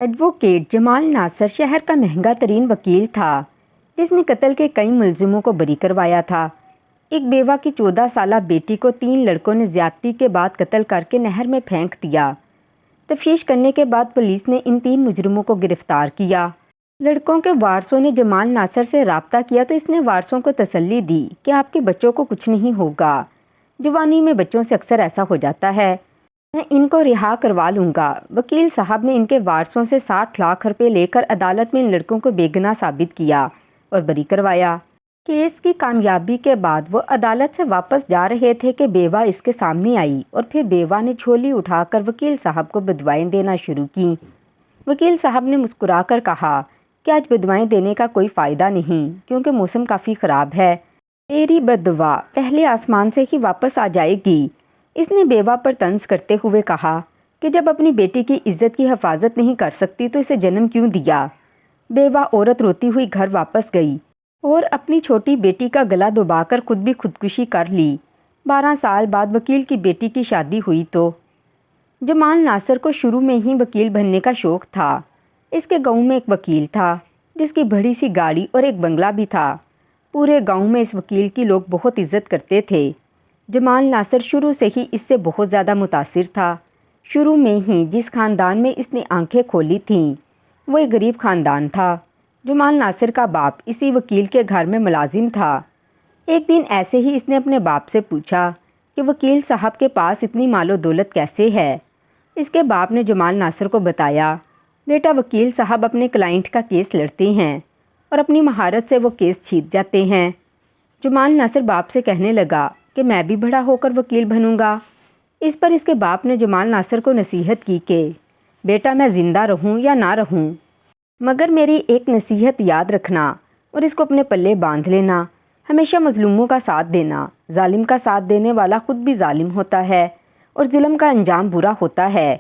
Advocate جمال ناصر شہر کا مہنگا ترین وکیل تھا جس نے قتل کے کئی ملزموں کو بری کروایا تھا۔ ایک بیوہ کی 14 سالہ بیٹی کو 3 لڑکوں نے زیادتی کے بعد قتل کر کے نہر میں پھینک دیا۔ تفتیش کرنے کے بعد پولیس نے ان 3 مجرموں کو گرفتار کیا۔ لڑکوں کے وارثوں نے جمال ناصر سے رابطہ کیا تو اس نے وارثوں کو تسلی دی کہ آپ کے بچوں کو کچھ نہیں ہوگا، جوانی میں بچوں سے اکثر ایسا ہو جاتا ہے، میں ان کو رہا کروا لوں گا۔ وکیل صاحب نے ان کے وارثوں سے 60 لاکھ روپے لے کر عدالت میں ان لڑکوں کو بے گناہ ثابت کیا اور بری کروایا۔ کیس کی کامیابی کے بعد وہ عدالت سے واپس جا رہے تھے کہ بیوہ اس کے سامنے آئی اور پھر بیوہ نے جھولی اٹھا کر وکیل صاحب کو بدوائیں دینا شروع کی۔ وکیل صاحب نے مسکرا کر کہا کہ آج بدوائیں دینے کا کوئی فائدہ نہیں کیونکہ موسم کافی خراب ہے، تیری بددعا پہلے آسمان سے ہی واپس آ جائے گی۔ اس نے بیوہ پر طنز کرتے ہوئے کہا کہ جب اپنی بیٹی کی عزت کی حفاظت نہیں کر سکتی تو اسے جنم کیوں دیا۔ بیوہ عورت روتی ہوئی گھر واپس گئی اور اپنی چھوٹی بیٹی کا گلا دبا کر خود بھی خودکشی کر لی۔ 12 سال بعد وکیل کی بیٹی کی شادی ہوئی تو جمال ناصر کو شروع میں ہی وکیل بننے کا شوق تھا۔ اس کے گاؤں میں ایک وکیل تھا جس کی بڑی سی گاڑی اور ایک بنگلہ بھی تھا۔ پورے گاؤں میں اس وکیل کی لوگ بہت عزت کرتے تھے۔ جمال ناصر شروع سے ہی اس سے بہت زیادہ متاثر تھا۔ شروع میں ہی جس خاندان میں اس نے آنکھیں کھولی تھیں وہ ایک غریب خاندان تھا۔ جمال ناصر کا باپ اسی وکیل کے گھر میں ملازم تھا۔ ایک دن ایسے ہی اس نے اپنے باپ سے پوچھا کہ وکیل صاحب کے پاس اتنی مال و دولت کیسے ہے؟ اس کے باپ نے جمال ناصر کو بتایا، بیٹا وکیل صاحب اپنے کلائنٹ کا کیس لڑتے ہیں اور اپنی مہارت سے وہ کیس جیت جاتے ہیں۔ جمال ناصر باپ سے کہنے لگا کہ میں بھی بڑا ہو کر وکیل بنوں گا۔ اس پر اس کے باپ نے جمال ناصر کو نصیحت کی کہ بیٹا میں زندہ رہوں یا نہ رہوں مگر میری ایک نصیحت یاد رکھنا اور اس کو اپنے پلے باندھ لینا، ہمیشہ مظلوموں کا ساتھ دینا۔ ظالم کا ساتھ دینے والا خود بھی ظالم ہوتا ہے اور ظلم کا انجام برا ہوتا ہے۔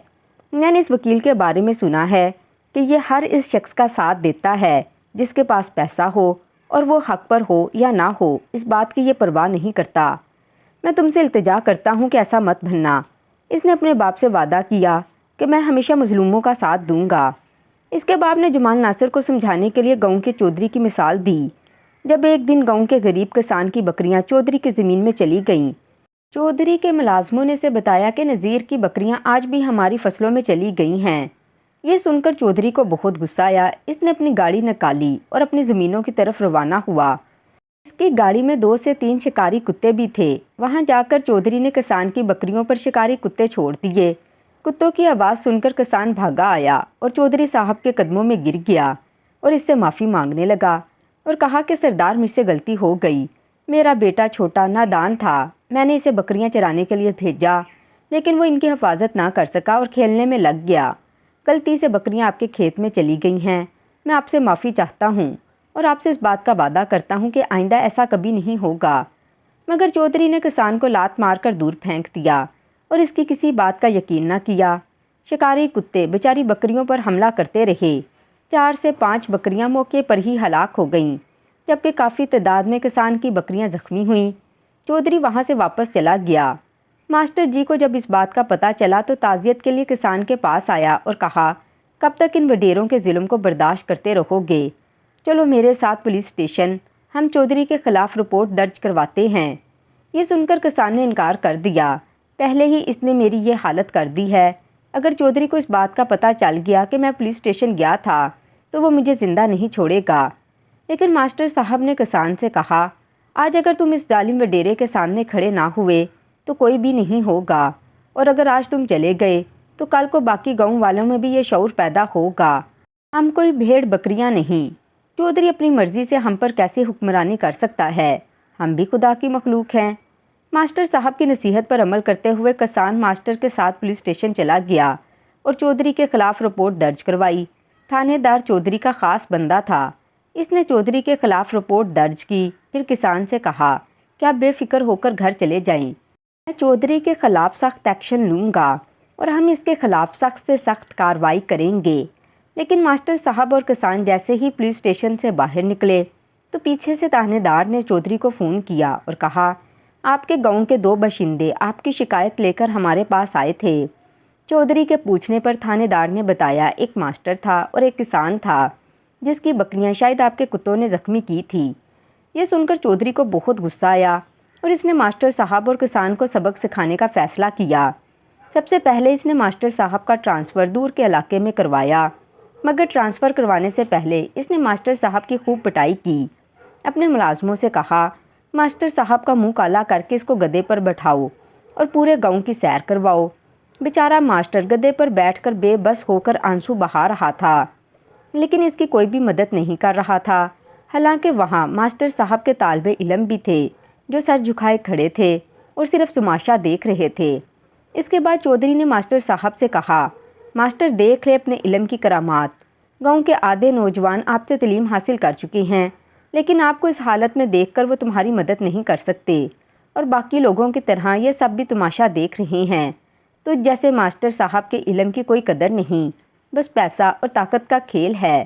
میں نے اس وکیل کے بارے میں سنا ہے کہ یہ ہر اس شخص کا ساتھ دیتا ہے جس کے پاس پیسہ ہو اور وہ حق پر ہو یا نہ ہو، اس بات کی یہ پرواہ نہیں کرتا۔ میں تم سے التجا کرتا ہوں کہ ایسا مت بننا۔ اس نے اپنے باپ سے وعدہ کیا کہ میں ہمیشہ مظلوموں کا ساتھ دوں گا۔ اس کے باپ نے جمال ناصر کو سمجھانے کے لیے گاؤں کے چودھری کی مثال دی۔ جب ایک دن گاؤں کے غریب کسان کی بکریاں چودھری کی زمین میں چلی گئیں، چودھری کے ملازموں نے اسے بتایا کہ نذیر کی بکریاں آج بھی ہماری فصلوں میں چلی گئی ہیں۔ یہ سن کر چودھری کو بہت غصہ آیا۔ اس نے اپنی گاڑی نکالی اور اپنی زمینوں کی طرف روانہ ہوا۔ اس کی گاڑی میں 2 سے 3 شکاری کتے بھی تھے۔ وہاں جا کر چودھری نے کسان کی بکریوں پر شکاری کتے چھوڑ دیے۔ کتوں کی آواز سن کر کسان بھاگا آیا اور چودھری صاحب کے قدموں میں گر گیا اور اس سے معافی مانگنے لگا اور کہا کہ سردار مجھ سے غلطی ہو گئی، میرا بیٹا چھوٹا نادان تھا، میں نے اسے بکریاں چرانے کے لیے بھیجا لیکن وہ ان کی حفاظت نہ کر سکا اور کھیلنے میں لگ گیا۔ غلطی سے بکریاں آپ کے کھیت میں چلی گئی ہیں، میں آپ سے معافی چاہتا ہوں اور آپ سے اس بات کا وعدہ کرتا ہوں کہ آئندہ ایسا کبھی نہیں ہوگا۔ مگر چودھری نے کسان کو لات مار کر دور پھینک دیا اور اس کی کسی بات کا یقین نہ کیا۔ شکاری کتے بیچاری بکریوں پر حملہ کرتے رہے۔ 4 سے 5 بکریاں موقع پر ہی ہلاک ہو گئیں جبکہ کافی تعداد میں کسان کی بکریاں زخمی ہوئیں۔ چودھری وہاں سے واپس چلا گیا۔ ماسٹر جی کو جب اس بات کا پتہ چلا تو تعزیت کے لیے کسان کے پاس آیا اور کہا، کب تک ان وڈیروں کے ظلم کو برداشت کرتے رہو گے؟ چلو میرے ساتھ پولیس اسٹیشن، ہم چودھری کے خلاف رپورٹ درج کرواتے ہیں۔ یہ سن کر کسان نے انکار کر دیا، پہلے ہی اس نے میری یہ حالت کر دی ہے۔ اگر چودھری کو اس بات کا پتہ چل گیا کہ میں پولیس اسٹیشن گیا تھا تو وہ مجھے زندہ نہیں چھوڑے گا۔ لیکن ماسٹر صاحب نے کسان سے کہا، آج اگر تم اس ظالم وڈیرے کے سامنے کھڑے نہ ہوئے تو کوئی بھی نہیں ہوگا، اور اگر آج تم چلے گئے تو کل کو باقی گاؤں والوں میں بھی یہ شعور پیدا ہوگا۔ ہم کوئی بھیڑ بکریاں نہیں، چودھری اپنی مرضی سے ہم پر کیسے حکمرانی کر سکتا ہے؟ ہم بھی خدا کی مخلوق ہیں۔ ماسٹر صاحب کی نصیحت پر عمل کرتے ہوئے کسان ماسٹر کے ساتھ پولیس اسٹیشن چلا گیا اور چودھری کے خلاف رپورٹ درج کروائی۔ تھانے دار چودھری کا خاص بندہ تھا۔ اس نے چودھری کے خلاف رپورٹ درج کی، پھر کسان سے کہا کہ آپ بے فکر ہو کر گھر چلے جائیں، میں چودھری کے خلاف سخت ایکشن لوں گا اور ہم اس کے خلاف سخت سے سخت کارروائی کریں گے۔ لیکن ماسٹر صاحب اور کسان جیسے ہی پولیس اسٹیشن سے باہر نکلے تو پیچھے سے تھانے دار نے چودھری کو فون کیا اور کہا، آپ کے گاؤں کے 2 باشندے آپ کی شکایت لے کر ہمارے پاس آئے تھے۔ چودھری کے پوچھنے پر تھانے دار نے بتایا ایک ماسٹر تھا اور ایک کسان تھا جس کی بکریاں شاید آپ کے کتوں نے زخمی کی تھی۔ یہ سن کر چودھری کو بہت غصہ آیا اور اس نے ماسٹر صاحب اور کسان کو سبق سکھانے کا فیصلہ کیا۔ سب سے پہلے اس نے ماسٹر صاحب کا ٹرانسفر دور کے علاقے میں کروایا، مگر ٹرانسفر کروانے سے پہلے اس نے ماسٹر صاحب کی خوب پٹائی کی۔ اپنے ملازموں سے کہا، ماسٹر صاحب کا منہ کالا کر کے اس کو گدھے پر بٹھاؤ اور پورے گاؤں کی سیر کرواؤ۔ بیچارہ ماسٹر گدھے پر بیٹھ کر بے بس ہو کر آنسو بہا رہا تھا، لیکن اس کی کوئی بھی مدد نہیں کر رہا تھا۔ حالانکہ وہاں ماسٹر صاحب کے طالب علم بھی تھے جو سر جھکائے کھڑے تھے اور صرف تماشا دیکھ رہے تھے۔ اس کے بعد چودھری نے ماسٹر صاحب سے کہا، ماسٹر دیکھ لے اپنے علم کی کرامات۔ گاؤں کے آدھے نوجوان آپ سے تعلیم حاصل کر چکے ہیں، لیکن آپ کو اس حالت میں دیکھ کر وہ تمہاری مدد نہیں کر سکتے، اور باقی لوگوں کی طرح یہ سب بھی تماشا دیکھ رہے ہیں۔ تو جیسے ماسٹر صاحب کے علم کی کوئی قدر نہیں، بس پیسہ اور طاقت کا کھیل ہے۔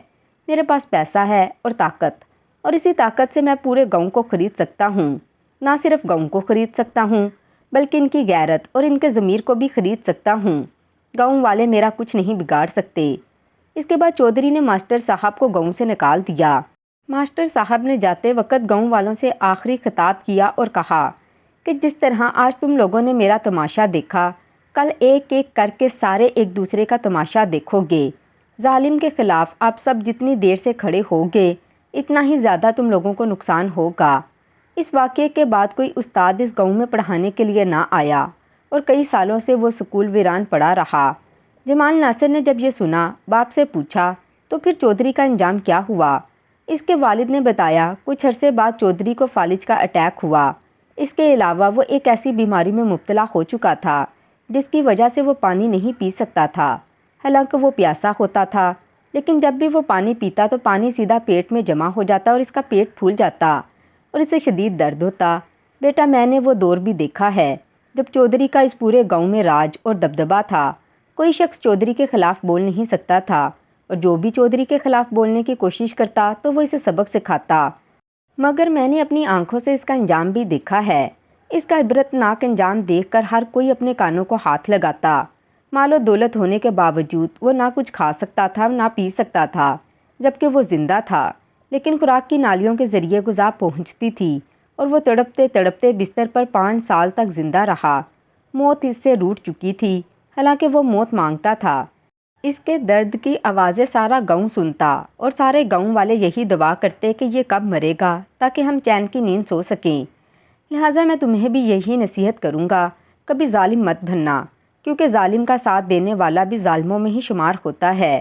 میرے پاس پیسہ ہے اور طاقت، اور اسی طاقت سے میں پورے گاؤں کو خرید سکتا ہوں۔ نہ صرف گاؤں کو خرید سکتا ہوں بلکہ ان کی غیرت اور ان کے ضمیر کو بھی خرید سکتا ہوں۔ گاؤں والے میرا کچھ نہیں بگاڑ سکتے۔ اس کے بعد چودھری نے ماسٹر صاحب کو گاؤں سے نکال دیا۔ ماسٹر صاحب نے جاتے وقت گاؤں والوں سے آخری خطاب کیا اور کہا کہ جس طرح آج تم لوگوں نے میرا تماشا دیکھا، کل ایک ایک کر کے سارے ایک دوسرے کا تماشا دیکھو گے۔ ظالم کے خلاف آپ سب جتنی دیر سے کھڑے ہوگے اتنا ہی زیادہ تم لوگوں کو نقصان ہوگا۔ اس واقعے کے بعد کوئی استاد اس گاؤں میں پڑھانے کے لیے نہ آیا اور کئی سالوں سے وہ سکول ویران پڑا رہا۔ جمال ناصر نے جب یہ سنا باپ سے پوچھا تو پھر چودھری کا انجام کیا ہوا؟ اس کے والد نے بتایا کچھ عرصے بعد چودھری کو فالج کا اٹیک ہوا۔ اس کے علاوہ وہ ایک ایسی بیماری میں مبتلا ہو چکا تھا جس کی وجہ سے وہ پانی نہیں پی سکتا تھا۔ حالانکہ وہ پیاسا ہوتا تھا، لیکن جب بھی وہ پانی پیتا تو پانی سیدھا پیٹ میں جمع ہو جاتا اور اس کا پیٹ پھول جاتا اور اسے شدید درد ہوتا۔ بیٹا میں نے وہ دور بھی دیکھا ہے جب چودھری کا اس پورے گاؤں میں راج اور دبدبہ تھا۔ کوئی شخص چودھری کے خلاف بول نہیں سکتا تھا، اور جو بھی چودھری کے خلاف بولنے کی کوشش کرتا تو وہ اسے سبق سکھاتا۔ مگر میں نے اپنی آنکھوں سے اس کا انجام بھی دیکھا ہے۔ اس کا عبرتناک انجام دیکھ کر ہر کوئی اپنے کانوں کو ہاتھ لگاتا۔ مال و دولت ہونے کے باوجود وہ نہ کچھ کھا سکتا تھا نہ پی سکتا تھا، جبکہ وہ زندہ تھا، لیکن خوراک کی نالیوں کے ذریعے غذا پہنچتی تھی اور وہ تڑپتے تڑپتے بستر پر 5 سال تک زندہ رہا۔ موت اس سے روٹھ چکی تھی، حالانکہ وہ موت مانگتا تھا۔ اس کے درد کی آوازیں سارا گاؤں سنتا اور سارے گاؤں والے یہی دعا کرتے کہ یہ کب مرے گا تاکہ ہم چین کی نیند سو سکیں۔ لہٰذا میں تمہیں بھی یہی نصیحت کروں گا، کبھی ظالم مت بننا، کیونکہ ظالم کا ساتھ دینے والا بھی ظالموں میں ہی شمار ہوتا ہے۔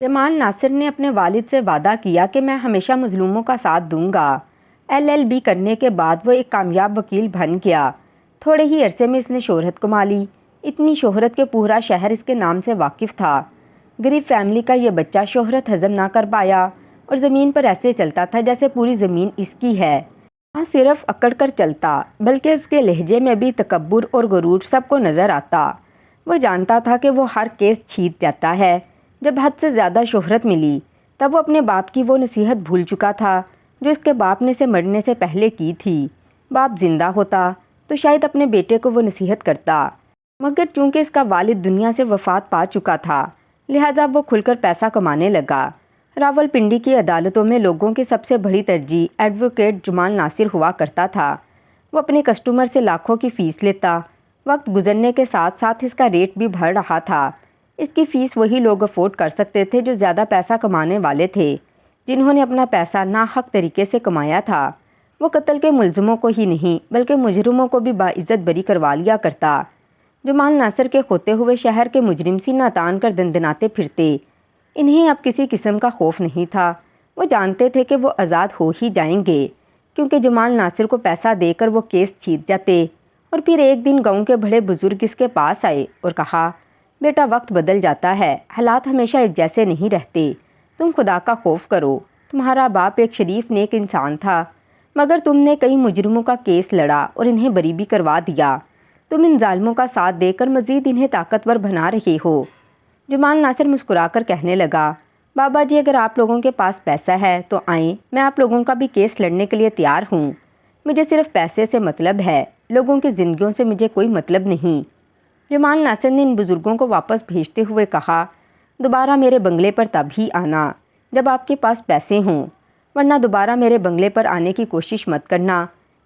جمال ناصر نے اپنے والد سے وعدہ کیا کہ میں ہمیشہ مظلوموں کا ساتھ دوں گا۔ LLB کرنے کے بعد وہ ایک کامیاب وکیل بن گیا۔ تھوڑے ہی عرصے میں اس نے شہرت کما لی، اتنی شہرت کہ پورا شہر اس کے نام سے واقف تھا۔ غریب فیملی کا یہ بچہ شہرت ہضم نہ کر پایا اور زمین پر ایسے چلتا تھا جیسے پوری زمین اس کی ہے۔ نہ صرف اکڑ کر چلتا بلکہ اس کے لہجے میں بھی تکبر اور غرور سب کو نظر آتا۔ وہ جانتا تھا کہ وہ ہر کیس جیت جاتا ہے۔ جب حد سے زیادہ شہرت ملی تب وہ اپنے باپ کی وہ نصیحت بھول چکا تھا جو اس کے باپ نے اسے مرنے سے پہلے کی تھی۔ باپ زندہ ہوتا تو شاید اپنے بیٹے کو وہ نصیحت کرتا، مگر چونکہ اس کا والد دنیا سے وفات پا چکا تھا لہٰذا وہ کھل کر پیسہ کمانے لگا۔ راول پنڈی کی عدالتوں میں لوگوں کی سب سے بڑی ترجیح ایڈوکیٹ جمال ناصر ہوا کرتا تھا۔ وہ اپنے کسٹمر سے لاکھوں کی فیس لیتا۔ وقت گزرنے کے ساتھ ساتھ اس کا ریٹ بھی بڑھ رہا تھا۔ اس کی فیس وہی لوگ افورڈ کر سکتے تھے جو زیادہ پیسہ کمانے والے تھے، جنہوں نے اپنا پیسہ ناحق طریقے سے کمایا تھا۔ وہ قتل کے ملزموں کو ہی نہیں بلکہ مجرموں کو بھی باعزت بری کروا لیا کرتا۔ جمال ناصر کے ہوتے ہوئے شہر کے مجرم سینہ تان کر دندناتے پھرتے۔ انہیں اب کسی قسم کا خوف نہیں تھا۔ وہ جانتے تھے کہ وہ آزاد ہو ہی جائیں گے، کیونکہ جمال ناصر کو پیسہ دے کر وہ کیس جیت جاتے۔ اور پھر ایک دن گاؤں کے بڑے بزرگ اس کے پاس آئے اور کہا، بیٹا وقت بدل جاتا ہے، حالات ہمیشہ ایک جیسے نہیں رہتے، تم خدا کا خوف کرو۔ تمہارا باپ ایک شریف نیک انسان تھا، مگر تم نے کئی مجرموں کا کیس لڑا اور انہیں بری بھی کروا دیا۔ تم ان ظالموں کا ساتھ دے کر مزید انہیں طاقتور بنا رہے ہو۔ جمال ناصر مسکرا کر کہنے لگا، بابا جی اگر آپ لوگوں کے پاس پیسہ ہے تو آئیں، میں آپ لوگوں کا بھی کیس لڑنے کے لیے تیار ہوں۔ مجھے صرف پیسے سے مطلب ہے، لوگوں کی زندگیوں سے مجھے کوئی مطلب نہیں۔ جمال ناصر نے ان بزرگوں کو واپس بھیجتے ہوئے کہا، دوبارہ میرے بنگلے پر تب ہی آنا جب آپ کے پاس پیسے ہوں، ورنہ دوبارہ میرے بنگلے پر آنے کی کوشش مت کرنا۔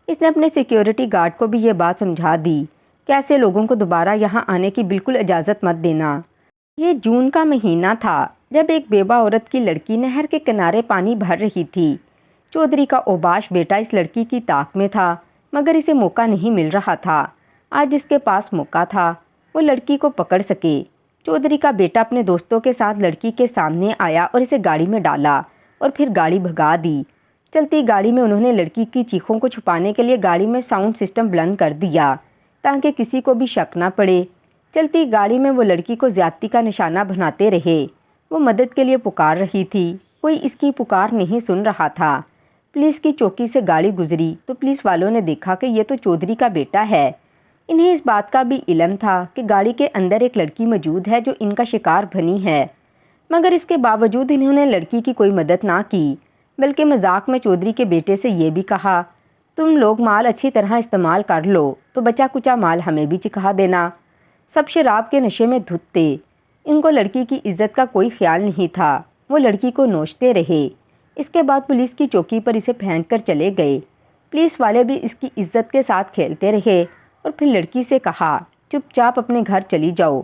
اس نے اپنے سیکیورٹی گارڈ کو بھی یہ بات سمجھا دی کہ ایسے لوگوں کو دوبارہ یہاں آنے کی بالکل اجازت مت دینا۔ یہ جون کا مہینہ تھا جب ایک بیوہ عورت کی لڑکی نہر کے کنارے پانی بھر رہی تھی۔ چودھری کا اوباش بیٹا اس لڑکی کی طاق میں تھا، مگر اسے موقع نہیں مل رہا تھا۔ آج اس کے پاس موقع تھا، وہ لڑکی کو پکڑ سکے۔ چودھری کا بیٹا اپنے دوستوں کے ساتھ لڑکی کے سامنے آیا اور اسے گاڑی میں ڈالا اور پھر گاڑی بھگا دی۔ چلتی گاڑی میں انہوں نے لڑکی کی چیخوں کو چھپانے کے لیے گاڑی میں ساؤنڈ سسٹم بلند کر دیا تاکہ کسی کو بھی شک نہ پڑے۔ چلتی گاڑی میں وہ لڑکی کو زیادتی کا نشانہ بناتے رہے۔ وہ مدد کے لیے پکار رہی تھی، کوئی اس کی پکار نہیں سن رہا تھا۔ پولیس کی چوکی سے گاڑی گزری تو پولیس والوں نے دیکھا کہ یہ تو چودھری کا بیٹا ہے۔ انہیں اس بات کا بھی علم تھا کہ گاڑی کے اندر ایک لڑکی موجود ہے جو ان کا شکار بنی ہے، مگر اس کے باوجود انہوں نے لڑکی کی کوئی مدد نہ کی، بلکہ مذاق میں چودھری کے بیٹے سے یہ بھی کہا، تم لوگ مال اچھی طرح استعمال کر لو تو بچا کچا مال ہمیں بھی چکھا دینا۔ سب شراب کے نشے میں دھت تھے، ان کو لڑکی کی عزت کا کوئی خیال نہیں تھا۔ وہ لڑکی کو نوچتے رہے۔ اس کے بعد پولیس کی چوکی پر اسے پھینک کر چلے گئے۔ پولیس والے بھی اس کی عزت کے ساتھ کھیلتے رہے اور پھر لڑکی سے کہا، چپ چاپ اپنے گھر چلی جاؤ،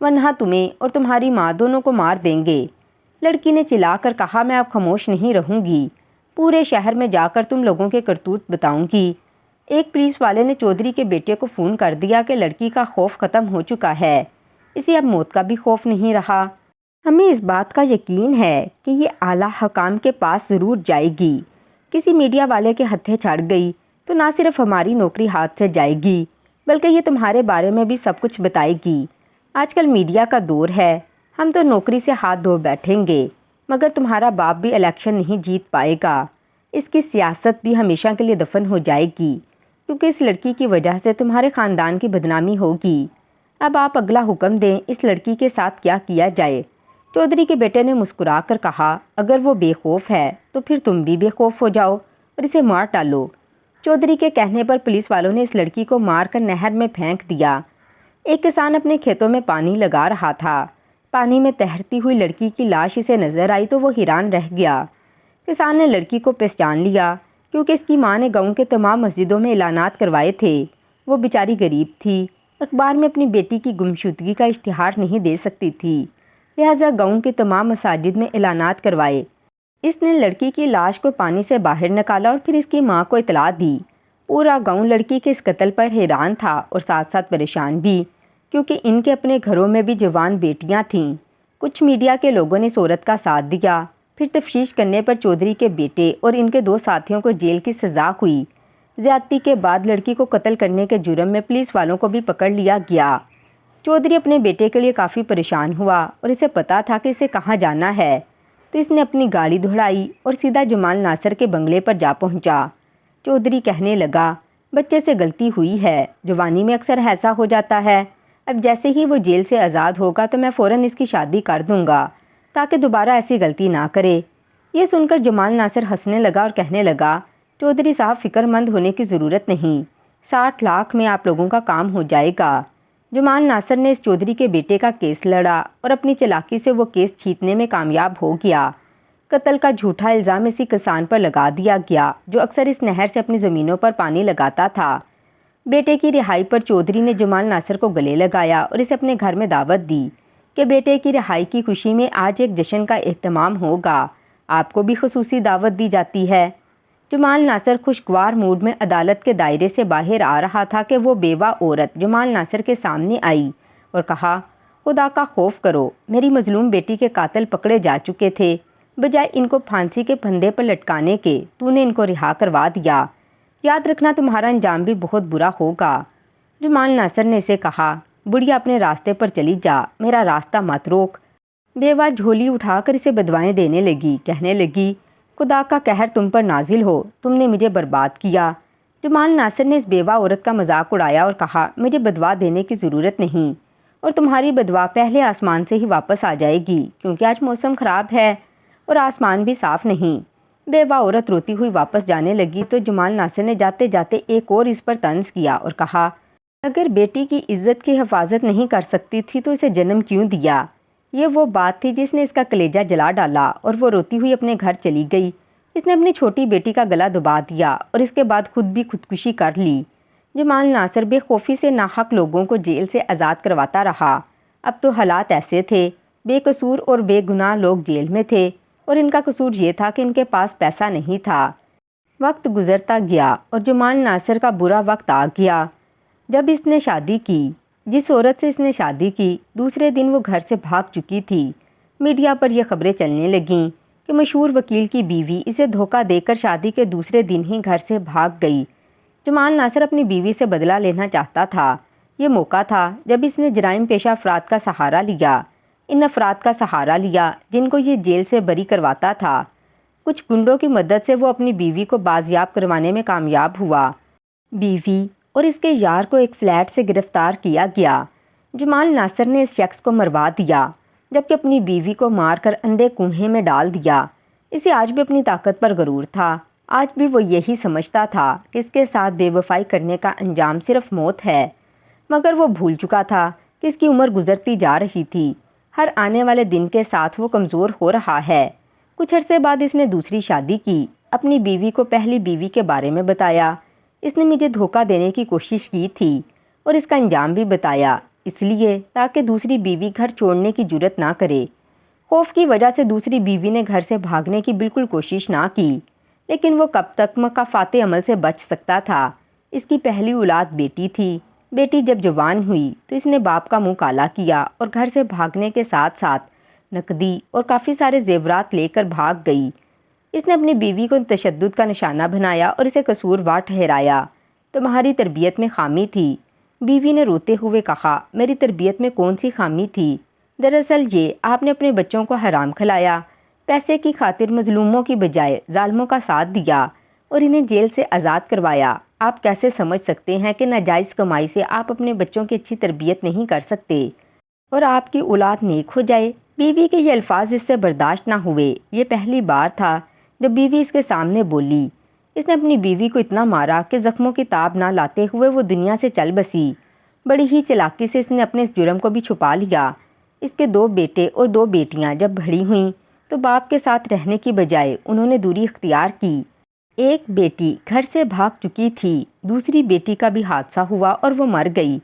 ورنہ تمہیں اور تمہاری ماں دونوں کو مار دیں گے۔ لڑکی نے چلا کر کہا، میں اب خاموش نہیں رہوں گی، پورے شہر میں جا کر تم لوگوں کے کرتوت بتاؤں گی۔ ایک پولیس والے نے چودھری کے بیٹے کو فون کر دیا کہ لڑکی کا خوف ختم ہو چکا ہے، اسے اب موت کا بھی خوف نہیں رہا۔ ہمیں اس بات کا یقین ہے کہ یہ اعلیٰ حکام کے پاس ضرور جائے گی۔ کسی میڈیا والے کے ہتھے چڑھ گئی تو نہ صرف ہماری نوکری ہاتھ سے جائے گی، بلکہ یہ تمہارے بارے میں بھی سب کچھ بتائے گی۔ آج کل میڈیا کا دور ہے، ہم تو نوکری سے ہاتھ دھو بیٹھیں گے، مگر تمہارا باپ بھی الیکشن نہیں جیت پائے گا۔ اس کی سیاست بھی ہمیشہ کے لیے دفن ہو جائے گی، کیونکہ اس لڑکی کی وجہ سے تمہارے خاندان کی بدنامی ہوگی۔ اب آپ اگلا حکم دیں، اس لڑکی کے ساتھ کیا کیا جائے؟ چودھری کے بیٹے نے مسکرا کر کہا، اگر وہ بے خوف ہے تو پھر تم بھی بے خوف ہو جاؤ اور اسے مار ڈالو۔ چودھری کے کہنے پر پولیس والوں نے اس لڑکی کو مار کر نہر میں پھینک دیا۔ ایک کسان اپنے کھیتوں میں پانی لگا رہا تھا۔ پانی میں تیرتی ہوئی لڑکی کی لاش اسے نظر آئی تو وہ حیران رہ گیا۔ کسان نے لڑکی کو پہچان لیا کیونکہ اس کی ماں نے گاؤں کے تمام مسجدوں میں اعلانات کروائے تھے۔ وہ بیچاری غریب تھی، اخبار میں اپنی بیٹی کی گمشدگی کا اشتہار نہیں دے سکتی تھی، لہٰذا گاؤں کے تمام مساجد میں اعلانات کروائے۔ اس نے لڑکی کی لاش کو پانی سے باہر نکالا اور پھر اس کی ماں کو اطلاع دی۔ پورا گاؤں لڑکی کے اس قتل پر حیران تھا اور ساتھ ساتھ پریشان بھی، کیونکہ ان کے اپنے گھروں میں بھی جوان بیٹیاں تھیں۔ کچھ میڈیا کے لوگوں نے اس عورت کا ساتھ دیا۔ پھر تفتیش کرنے پر چودھری کے بیٹے اور ان کے 2 ساتھیوں کو جیل کی سزا ہوئی۔ زیادتی کے بعد لڑکی کو قتل کرنے کے جرم میں پولیس والوں کو بھی پکڑ لیا گیا۔ چودھری اپنے بیٹے کے لیے کافی پریشان ہوا اور اسے پتا تھا کہ اسے کہاں جانا ہے، تو اس نے اپنی گاڑی دھڑائی اور سیدھا جمال ناصر کے بنگلے پر جا پہنچا۔ چودھری کہنے لگا، بچے سے غلطی ہوئی ہے، جوانی میں اکثر ایسا ہو جاتا ہے، اب جیسے ہی وہ جیل سے آزاد ہوگا تو میں فوراً اس کی شادی کر دوں گا تاکہ دوبارہ ایسی غلطی نہ کرے۔ یہ سن کر جمال ناصر ہنسنے لگا اور کہنے لگا، چودھری صاحب فکر مند ہونے کی ضرورت نہیں، 60 لاکھ میں آپ لوگوں کا کام ہو جائے گا۔ جمال ناصر نے اس چودھری کے بیٹے کا کیس لڑا اور اپنی چالاکی سے وہ کیس جیتنے میں کامیاب ہو گیا۔ قتل کا جھوٹا الزام اسی کسان پر لگا دیا گیا جو اکثر اس نہر سے اپنی زمینوں پر پانی لگاتا تھا۔ بیٹے کی رہائی پر چودھری نے جمال ناصر کو گلے لگایا اور اسے اپنے گھر میں دعوت دی کہ بیٹے کی رہائی کی خوشی میں آج ایک جشن کا اہتمام ہوگا، آپ کو بھی خصوصی دعوت دی جاتی ہے۔ جمال ناصر خوشگوار موڈ میں عدالت کے دائرے سے باہر آ رہا تھا کہ وہ بیوہ عورت جمال ناصر کے سامنے آئی اور کہا، خدا کا خوف کرو، میری مظلوم بیٹی کے قاتل پکڑے جا چکے تھے، بجائے ان کو پھانسی کے پھندے پر لٹکانے کے تو نے ان کو رہا کروا دیا، یاد رکھنا تمہارا انجام بھی بہت برا ہوگا۔ جمال ناصر نے اسے کہا، بڑھیا اپنے راستے پر چلی جا، میرا راستہ مت روک۔ بیوہ جھولی اٹھا کر اسے بدوائیں دینے لگی، کہنے لگی، خدا کا قہر تم پر نازل ہو، تم نے مجھے برباد کیا۔ جمال ناصر نے اس بیوہ عورت کا مذاق اڑایا اور کہا، مجھے بدوا دینے کی ضرورت نہیں، اور تمہاری بدوا پہلے آسمان سے ہی واپس آ جائے گی، کیونکہ آج موسم خراب ہے اور آسمان بھی صاف نہیں۔ بیوہ عورت روتی ہوئی واپس جانے لگی تو جمال ناصر نے جاتے جاتے ایک اور اس پر طنز کیا اور کہا، اگر بیٹی کی عزت کی حفاظت نہیں کر سکتی تھی تو اسے جنم کیوں دیا؟ یہ وہ بات تھی جس نے اس کا کلیجہ جلا ڈالا اور وہ روتی ہوئی اپنے گھر چلی گئی۔ اس نے اپنی چھوٹی بیٹی کا گلا دبا دیا اور اس کے بعد خود بھی خودکشی کر لی۔ جمال ناصر بے خوفی سے ناحق لوگوں کو جیل سے آزاد کرواتا رہا۔ اب تو حالات ایسے تھے، بے قصور اور بے گناہ لوگ جیل میں تھے اور ان کا قصور یہ تھا کہ ان کے پاس پیسہ نہیں تھا۔ وقت گزرتا گیا اور جمال ناصر کا برا وقت آ گیا جب اس نے شادی کی۔ جس عورت سے اس نے شادی کی، دوسرے دن وہ گھر سے بھاگ چکی تھی۔ میڈیا پر یہ خبریں چلنے لگیں کہ مشہور وکیل کی بیوی اسے دھوکہ دے کر شادی کے دوسرے دن ہی گھر سے بھاگ گئی۔ جمال ناصر اپنی بیوی سے بدلہ لینا چاہتا تھا۔ یہ موقع تھا جب اس نے جرائم پیشہ افراد کا سہارا لیا۔ ان افراد کا سہارا لیا جن کو یہ جیل سے بری کرواتا تھا۔ کچھ گنڈوں کی مدد سے وہ اپنی بیوی کو بازیاب کروانے میں کامیاب ہوا۔ بیوی اور اس کے یار کو ایک فلیٹ سے گرفتار کیا گیا۔ جمال ناصر نے اس شخص کو مروا دیا جبکہ اپنی بیوی کو مار کر اندھے کنویں میں ڈال دیا۔ اسے آج بھی اپنی طاقت پر غرور تھا۔ آج بھی وہ یہی سمجھتا تھا کہ اس کے ساتھ بے وفائی کرنے کا انجام صرف موت ہے، مگر وہ بھول چکا تھا کہ اس کی عمر گزرتی جا رہی تھی۔ ہر آنے والے دن کے ساتھ وہ کمزور ہو رہا ہے۔ کچھ عرصے بعد اس نے دوسری شادی کی۔ اپنی بیوی کو پہلی بیوی کے بارے میں بتایا۔ اس نے مجھے دھوکہ دینے کی کوشش کی تھی اور اس کا انجام بھی بتایا، اس لیے تاکہ دوسری بیوی گھر چھوڑنے کی جرت نہ کرے۔ خوف کی وجہ سے دوسری بیوی نے گھر سے بھاگنے کی بالکل کوشش نہ کی، لیکن وہ کب تک مکافات عمل سے بچ سکتا تھا؟ اس کی پہلی اولاد بیٹی تھی۔ بیٹی جب جوان ہوئی تو اس نے باپ کا منہ کالا کیا اور گھر سے بھاگنے کے ساتھ ساتھ نقدی اور کافی سارے زیورات لے کر بھاگ گئی۔ اس نے اپنی بیوی کو تشدد کا نشانہ بنایا اور اسے قصوروار ٹھہرایا۔ تمہاری تربیت میں خامی تھی۔ بیوی نے روتے ہوئے کہا، میری تربیت میں کون سی خامی تھی؟ دراصل یہ آپ نے اپنے بچوں کو حرام کھلایا، پیسے کی خاطر مظلوموں کی بجائے ظالموں کا ساتھ دیا اور انہیں جیل سے آزاد کروایا۔ آپ کیسے سمجھ سکتے ہیں کہ ناجائز کمائی سے آپ اپنے بچوں کی اچھی تربیت نہیں کر سکتے اور آپ کی اولاد نیک ہو جائے؟ بیوی کے یہ الفاظ اس سے برداشت نہ ہوئے۔ یہ پہلی بار تھا جب بیوی اس کے سامنے بولی۔ اس نے اپنی بیوی کو اتنا مارا کہ زخموں کی تاب نہ لاتے ہوئے وہ دنیا سے چل بسی۔ بڑی ہی چلاکی سے اس نے اپنے اس جرم کو بھی چھپا لیا۔ اس کے 2 بیٹے اور 2 بیٹیاں جب بڑی ہوئیں تو باپ کے ساتھ رہنے کی بجائے انہوں نے دوری اختیار کی۔ ایک بیٹی گھر سے بھاگ چکی تھی، دوسری بیٹی کا بھی حادثہ ہوا اور وہ مر گئی۔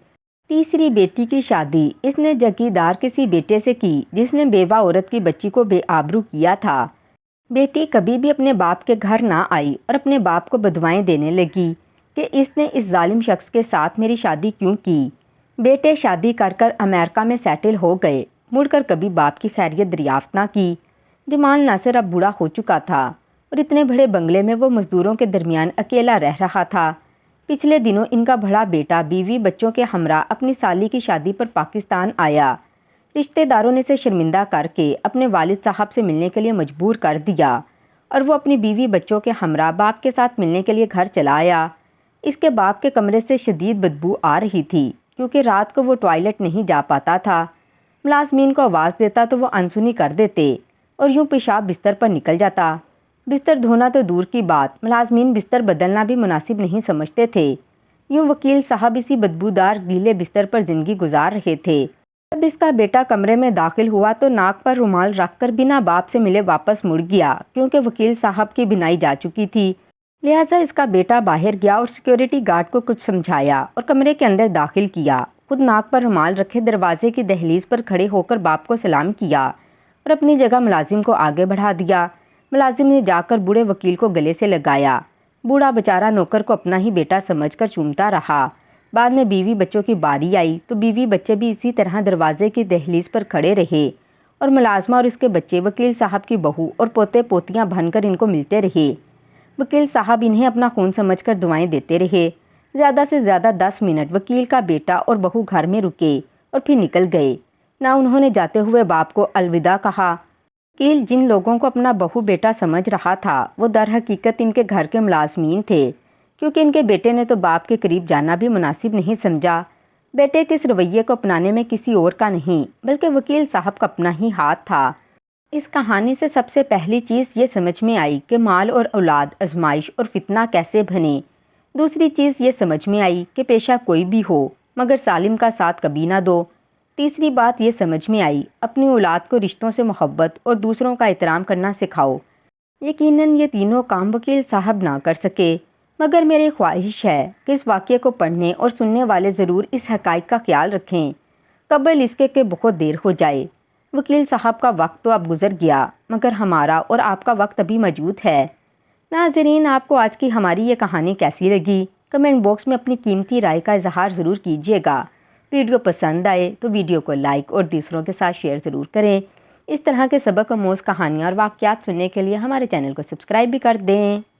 تیسری بیٹی کی شادی اس نے جگیردار کسی بیٹے سے کی جس نے بیوہ عورت کی بچی کو بے آبرو کیا تھا۔ بیٹی کبھی بھی اپنے باپ کے گھر نہ آئی اور اپنے باپ کو بدوائیں دینے لگی کہ اس نے اس ظالم شخص کے ساتھ میری شادی کیوں کی۔ بیٹے شادی کر کر امریکہ میں سیٹل ہو گئے، مڑ کر کبھی باپ کی خیریت دریافت نہ کی۔ جمال ناصر اب بوڑھا ہو چکا تھا اور اتنے بڑے بنگلے میں وہ مزدوروں کے درمیان اکیلا رہ رہا تھا۔ پچھلے دنوں ان کا بڑا بیٹا بیوی بچوں کے ہمراہ اپنی سالی کی شادی پر پاکستان آیا۔ رشتہ داروں نے اسے شرمندہ کر کے اپنے والد صاحب سے ملنے کے لیے مجبور کر دیا اور وہ اپنی بیوی بچوں کے ہمراہ باپ کے ساتھ ملنے کے لیے گھر چلا آیا۔ اس کے باپ کے کمرے سے شدید بدبو آ رہی تھی کیونکہ رات کو وہ ٹوائلٹ نہیں جا پاتا تھا۔ ملازمین کو آواز دیتا تو وہ انسنی کر دیتے اور یوں پیشاب بستر پر نکل جاتا۔ بستر دھونا تو دور کی بات، ملازمین بستر بدلنا بھی مناسب نہیں سمجھتے تھے۔ یوں وکیل صاحب اسی بدبودار گیلے بستر پر زندگی گزار رہے تھے۔ جب اس کا بیٹا کمرے میں داخل ہوا تو ناک پر رومال رکھ کر بنا باپ سے ملے واپس مڑ گیا کیونکہ وکیل صاحب کی بینائی جا چکی تھی۔ لہٰذا اس کا بیٹا باہر گیا اور سیکیورٹی گارڈ کو کچھ سمجھایا اور کمرے کے اندر داخل کیا۔ خود ناک پر رومال رکھے دروازے کی دہلیز پر کھڑے ہو کر باپ کو سلام کیا اور اپنی جگہ ملازم کو آگے بڑھا دیا۔ ملازم نے جا کر بوڑھے وکیل کو گلے سے لگایا۔ بوڑھا بیچارہ نوکر کو اپنا ہی بیٹا سمجھ کر چومتا رہا۔ بعد میں بیوی بچوں کی باری آئی تو بیوی بچے بھی اسی طرح دروازے کی دہلیز پر کھڑے رہے اور ملازمہ اور اس کے بچے وکیل صاحب کی بہو اور پوتے پوتیاں بن کر ان کو ملتے رہے۔ وکیل صاحب انہیں اپنا خون سمجھ کر دعائیں دیتے رہے۔ زیادہ سے زیادہ 10 منٹ وکیل کا بیٹا اور بہو گھر میں رکے اور پھر نکل گئے۔ نہ انہوں نے جاتے ہوئے باپ کو الوداع کہا۔ وکیل جن لوگوں کو اپنا بہو بیٹا سمجھ رہا تھا وہ در حقیقت ان کے گھر کے ملازمین تھے، کیونکہ ان کے بیٹے نے تو باپ کے قریب جانا بھی مناسب نہیں سمجھا۔ بیٹے کے اس رویے کو اپنانے میں کسی اور کا نہیں بلکہ وکیل صاحب کا اپنا ہی ہاتھ تھا۔ اس کہانی سے سب سے پہلی چیز یہ سمجھ میں آئی کہ مال اور اولاد آزمائش اور فتنہ کیسے بنے۔ دوسری چیز یہ سمجھ میں آئی کہ پیشہ کوئی بھی ہو، مگر سالم کا ساتھ کبھی نہ دو۔ تیسری بات یہ سمجھ میں آئی، اپنی اولاد کو رشتوں سے محبت اور دوسروں کا احترام کرنا سکھاؤ۔ یقیناً یہ تینوں کام وکیل صاحب نہ کر سکے، مگر میری خواہش ہے کہ اس واقعے کو پڑھنے اور سننے والے ضرور اس حقائق کا خیال رکھیں قبل اس کے کہ بہت دیر ہو جائے۔ وکیل صاحب کا وقت تو اب گزر گیا، مگر ہمارا اور آپ کا وقت ابھی موجود ہے۔ ناظرین، آپ کو آج کی ہماری یہ کہانی کیسی لگی؟ کمنٹ باکس میں اپنی قیمتی رائے کا اظہار ضرور کیجیے گا۔ ویڈیو پسند آئے تو ویڈیو کو لائک اور دوسروں کے ساتھ شیئر ضرور کریں۔ اس طرح کے سبق آموز کہانیاں اور واقعات سننے کے لیے ہمارے چینل کو سبسکرائب بھی کر دیں۔